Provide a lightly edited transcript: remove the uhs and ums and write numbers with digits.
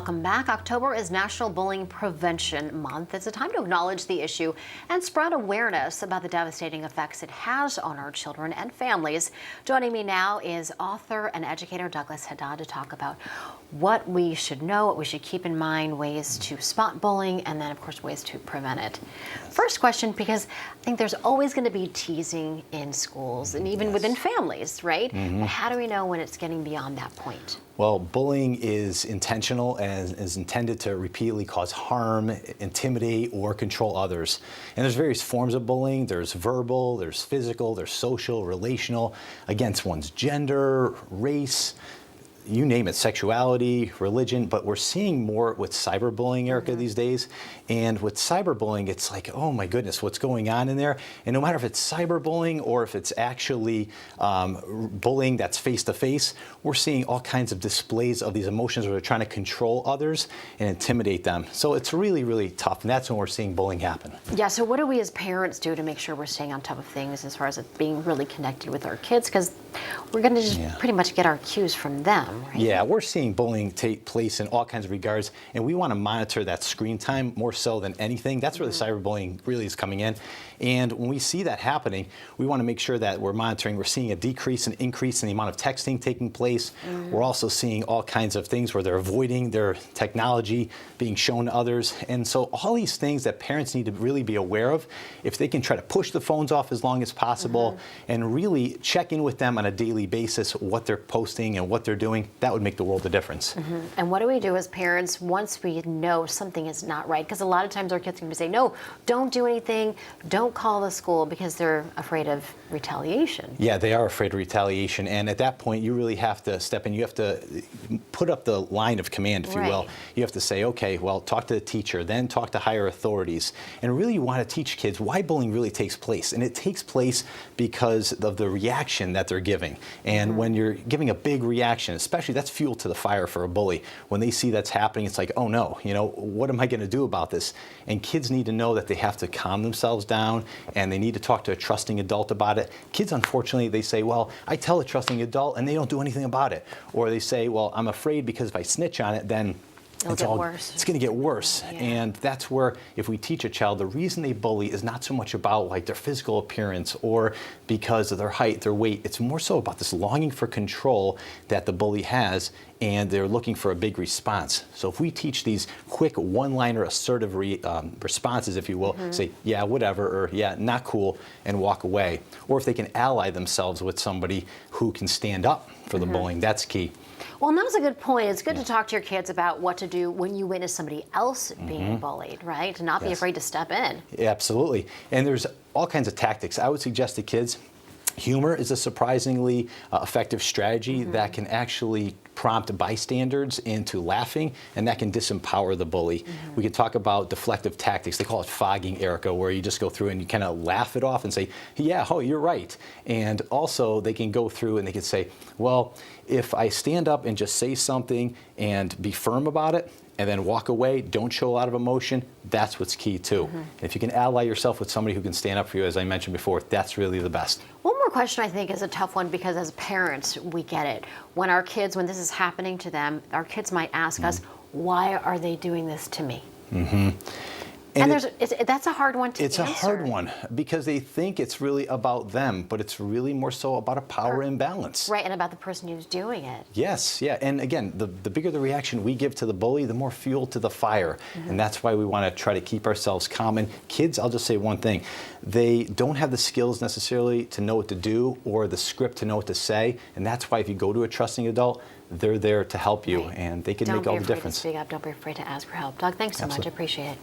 Welcome back. October is National Bullying Prevention Month. It's a time to acknowledge the issue and spread awareness about the devastating effects it has on our children and families. Joining me now is author and educator Douglas Haddad to talk about what we should know, what we should keep in mind, ways to spot bullying, and then, of course, ways to prevent it. First question, because I think there's always going to be teasing in schools and even within families, right? But how do we know when it's getting beyond that point? Well, bullying is intentional and is intended to repeatedly cause harm, intimidate, or control others. And there's various forms of bullying. There's verbal, there's physical, there's social, relational, against one's gender, race, you name it, sexuality, religion, but we're seeing more with cyberbullying, Erica, these days. And with cyberbullying, it's like, oh my goodness, what's going on in there? And no matter if it's cyberbullying or if it's actually bullying that's face-to-face, we're seeing all kinds of displays of these emotions where they're trying to control others and intimidate them. So it's really, really tough, and that's when we're seeing bullying happen. Yeah, so what do we as parents do to make sure we're staying on top of things as far as it being really connected with our kids? Because we're going to just pretty much get our cues from them, right? Yeah, we're seeing bullying take place in all kinds of regards, and we want to monitor that screen time more so than anything. That's where the cyberbullying really is coming in. And when we see that happening, we want to make sure that we're monitoring. We're seeing a decrease and increase in the amount of texting taking place. We're also seeing all kinds of things where they're avoiding their technology being shown to others. And so all these things that parents need to really be aware of, if they can try to push the phones off as long as possible and really check in with them on a daily basis, what they're posting and what they're doing, that would make the world a difference. And what do we do as parents once we know something is not right? Because a lot of times our kids are going to say, no, don't do anything, don't call the school, because they're afraid of retaliation. Yeah, they are afraid of retaliation. And at that point, you really have to step in. You have to put up the line of command, if you will. You have to say, okay, well, talk to the teacher, then talk to higher authorities. And really you want to teach kids why bullying really takes place. And it takes place because of the reaction that they're giving. And when you're giving a big reaction, especially, that's fuel to the fire for a bully. When they see that's happening, it's like, oh no, you know, what am I going to do about this? And kids need to know that they have to calm themselves down and they need to talk to a trusting adult about it. Kids, unfortunately, they say, well, I tell a trusting adult and they don't do anything about it. Or they say, well, I'm afraid because if I snitch on it, then it's going to get worse. And that's where, if we teach a child, the reason they bully is not so much about like their physical appearance or because of their height, their weight. It's more so about this longing for control that the bully has, and they're looking for a big response. So if we teach these quick one-liner assertive responses, if you will, say, yeah, whatever, or yeah, not cool, and walk away. Or if they can ally themselves with somebody who can stand up for the bullying, that's key. Well, and that's a good point. It's good to talk to your kids about what to do when you witness somebody else being bullied, right? To not be afraid to step in. Yeah, absolutely. And there's all kinds of tactics. I would suggest to kids, humor is a surprisingly effective strategy that can actually prompt bystanders into laughing, and that can disempower the bully. We could talk about deflective tactics. They call it fogging, Erica, where you just go through and you kind of laugh it off and say, yeah, oh, you're right. And also they can go through and they can say, well, if I stand up and just say something and be firm about it, and then walk away, don't show a lot of emotion, that's what's key too. And if you can ally yourself with somebody who can stand up for you, as I mentioned before, that's really the best. One more question I think is a tough one, because as parents, we get it. When our kids, when this is happening to them, our kids might ask us, why are they doing this to me? And that's a hard one to answer. It's a hard one because they think it's really about them, but it's really more so about a power imbalance. Right, and about the person who's doing it. Yes, yeah, and again, the bigger the reaction we give to the bully, the more fuel to the fire. And that's why we want to try to keep ourselves calm. And kids, I'll just say one thing, they don't have the skills necessarily to know what to do or the script to know what to say. And that's why if you go to a trusting adult, they're there to help you, and they can make all the difference. Don't be afraid to speak up. Don't be afraid to ask for help. Doug, thanks so much. I appreciate it.